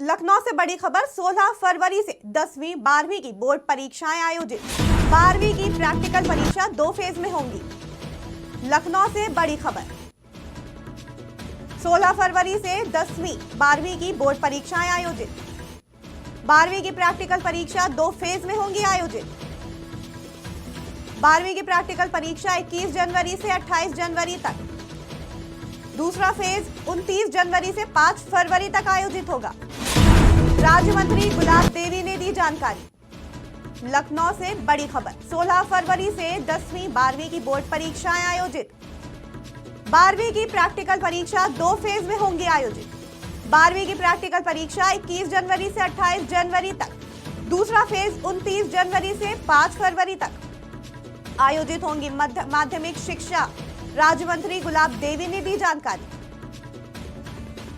लखनऊ से बड़ी खबर। 16 फरवरी से 10वीं 12वीं की बोर्ड परीक्षाएं आयोजित। 12वीं की प्रैक्टिकल परीक्षा 2 फेज में होंगी। लखनऊ से बड़ी खबर। 16 फरवरी से 10वीं 12वीं की बोर्ड परीक्षाएं आयोजित। 12वीं की प्रैक्टिकल परीक्षा 2 फेज में होंगी आयोजित। 12वीं की प्रैक्टिकल परीक्षा 21 जनवरी से 28 जनवरी तक, दूसरा फेज 29 जनवरी से 5 फरवरी तक आयोजित होगा। राज्य मंत्री गुलाब देवी ने दी जानकारी। लखनऊ से बड़ी खबर। 16 फरवरी से 10वीं 12वीं की बोर्ड परीक्षाएं आयोजित। 12वीं की प्रैक्टिकल परीक्षा 2 फेज में होंगी आयोजित। 12वीं की प्रैक्टिकल परीक्षा 21 जनवरी से 28 जनवरी तक, दूसरा फेज 29 जनवरी से 5 फरवरी तक आयोजित होंगी। माध्यमिक शिक्षा राज्य मंत्री गुलाब देवी ने दी जानकारी।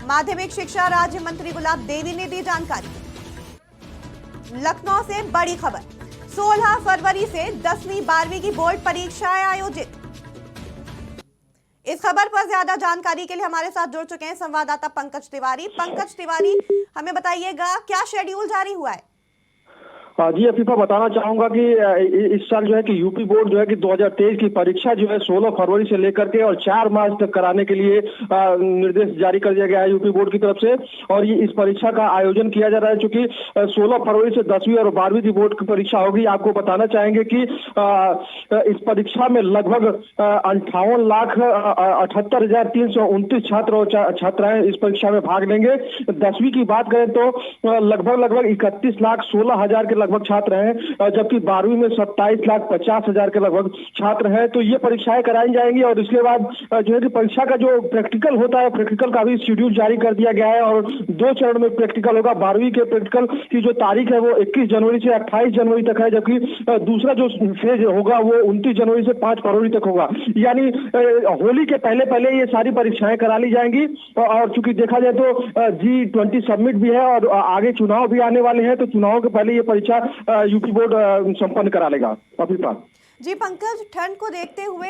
माध्यमिक शिक्षा राज्य मंत्री गुलाब देवी ने दी जानकारी। लखनऊ से बड़ी खबर। 16 फरवरी से 10वीं 12वीं की बोर्ड परीक्षाएं आयोजित। इस खबर पर ज्यादा जानकारी के लिए हमारे साथ जुड़ चुके हैं संवाददाता पंकज तिवारी। पंकज तिवारी, हमें बताइएगा क्या शेड्यूल जारी हुआ है? जी अफीफा, बताना चाहूंगा कि इस साल जो है कि यूपी बोर्ड जो है कि 2023 की परीक्षा जो है 16 फरवरी से लेकर के और 4 मार्च तक कराने के लिए निर्देश जारी कर दिया गया है यूपी बोर्ड की तरफ से। और ये इस परीक्षा का आयोजन किया जा रहा है चूंकि 16 फरवरी से 10वीं और 12वीं की बोर्ड की परीक्षा होगी। आपको बताना चाहेंगे कि इस परीक्षा में लगभग 58,78,329 छात्र और छात्राएं इस परीक्षा में भाग लेंगे। 10वीं की बात करें तो लगभग 31,16,000 के लगभग छात्र हैं, जबकि 12वीं में 27,50,000 के लगभग छात्र हैं। तो ये परीक्षाएं कराई जाएंगी और इसके बाद जो है कि परीक्षा का जो प्रैक्टिकल होता है, प्रैक्टिकल का भी शेड्यूल जारी कर दिया गया है और 2 चरण में प्रैक्टिकल होगा। 12वीं के प्रैक्टिकल की जो तारीख है वो 21 जनवरी से 28 जनवरी तक है, जबकि दूसरा जो फेज होगा वो 29 जनवरी से 5 फरवरी तक होगा। यानी होली के पहले पहले ये सारी परीक्षाएं करा ली जाएंगी। और चूंकि देखा जाए तो G20 समिट भी है और आगे चुनाव भी आने वाले हैं, तो चुनाव के पहले ये परीक्षा यूपी बोर्ड संपन्न करा लेगा। अफीफा जी, पंकज, ठंड को देखते हुए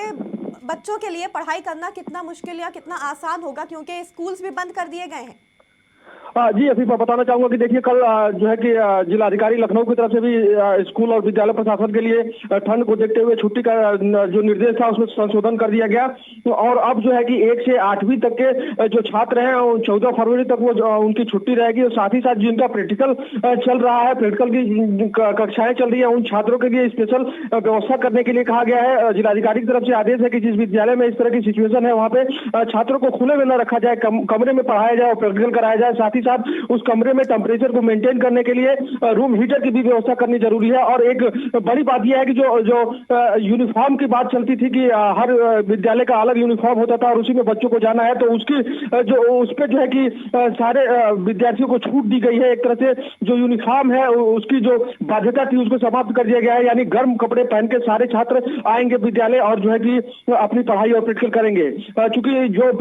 बच्चों के लिए पढ़ाई करना कितना मुश्किल या कितना आसान होगा, क्योंकि स्कूल्स भी बंद कर दिए गए हैं? जी अफीफा, बताना चाहूंगा कि देखिए कल जो है कि जिलाधिकारी लखनऊ की तरफ से भी स्कूल और विद्यालय प्रशासन के लिए ठंड को देखते हुए छुट्टी का जो निर्देश था उसमें संशोधन कर दिया गया। और अब जो है कि 1 से 8वीं तक के जो छात्र हैं 14 फरवरी तक वो उनकी छुट्टी रहेगी। और साथ ही साथ जिनका प्रैक्टिकल चल रहा है, प्रैक्टिकल की कक्षाएं चल रही है, उन छात्रों के लिए स्पेशल व्यवस्था करने के लिए कहा गया है। जिलाधिकारी की तरफ से आदेश है कि जिस विद्यालय में इस तरह की सिचुएशन है वहाँ पे छात्रों को खुले में न रखा जाए, कमरे में पढ़ाया जाए और प्रैक्टिकल कराया जाए। साथ ही साथ उस कमरे में टेम्परेचर को मेंटेन करने के लिए रूम हीटर की भी व्यवस्था करनी जरूरी है। और एक बड़ी बात यह है कि जो यूनिफॉर्म की बात चलती थी कि हर विद्यालय का अलग यूनिफॉर्म होता था और उसी में बच्चों को जाना है, तो उसकी जो उस पे जो है कि सारे विद्यार्थियों को छूट दी गई है। एक तरह से जो यूनिफॉर्म है उसकी जो बाध्यता थी उसको समाप्त कर दिया गया है। यानी गर्म कपड़े पहन के सारे छात्र आएंगे विद्यालय और जो है कि अपनी पढ़ाई और प्रैक्टिकल करेंगे। चूंकि जो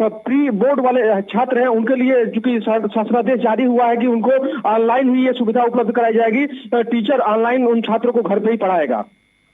प्री बोर्ड वाले छात्र हैं उनके लिए चूंकि शासनादेश जारी हुआ है कि उनको ऑनलाइन ही ये सुविधा उपलब्ध कराई जाएगी। टीचर ऑनलाइन उन छात्रों को घर पे ही पढ़ाएगा।